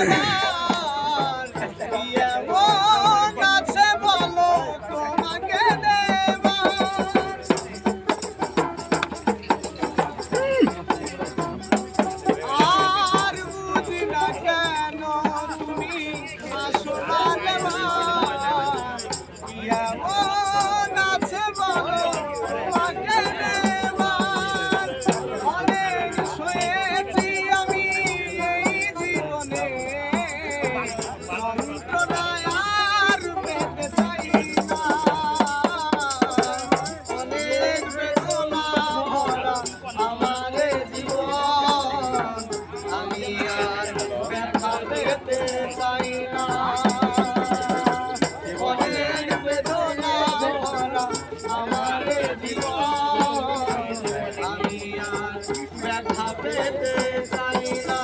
আমার এমন আছে বলো তোমাকে দেবার আর বুঝি না কেন তুমি আসো না দেবার এমন আছে বলো তোমাকে দেবার অনেক সয়েছি আমি এই জীবনে যন্ত্রণায় আর পেতে চাই না অনেক বেদনা ভরা আমার জীবন আমি আর ব্যথা পেতে চাই না অনেক বেদনা ভরা আমার জীবন আমি আর ব্যথা পেতে চাই না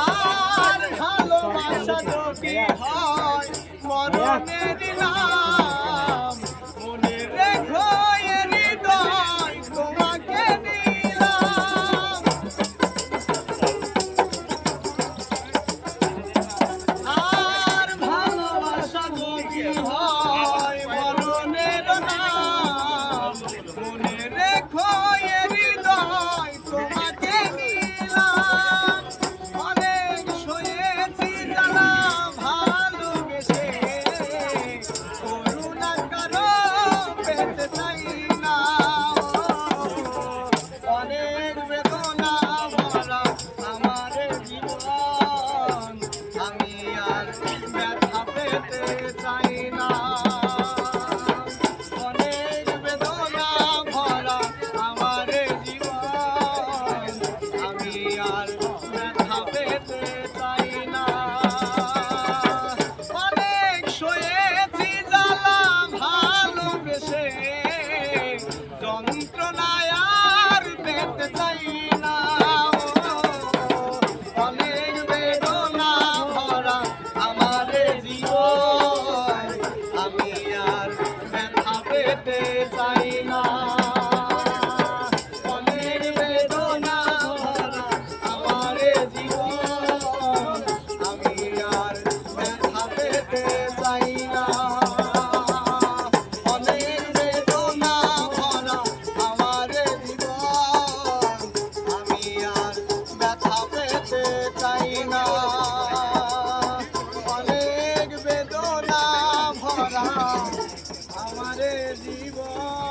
আর ভালোবাসা যদি হয় মরণের নাম মনে রেখো এ হৃদয় তোমাকে দিলাম আর ভালোবাসা যদি হয় মরণের নাম মনে রেখো এ হৃদয় তোমাকে দিলাম অনেক সয়েছি যারা ভালোবেসে করুণা কারো পেতে চাই না অনেক বেদনা ভরা আমার জীবন আমি আর ব্যথা পেতে চাই না অনেক বেদনা ভরা আমার জীবন আমি আর ব্যথা পেতে চাই না অনেক সয়েছি জ্বালা ভালোবেসে যন্ত্রণায় আর পেতে চাই না অনেক বেদনা ভরা আমার জীবন আমি আর ব্যথা পেতে চাই না অনেক বেদনা ভরা আমার জীবন আমি আর ব্যথা পেতে চাই না অনেক বেদনা ভরা আমার জীবন আমি আর ব্যথা পেতে চাই না অনেক বেদনা ভরা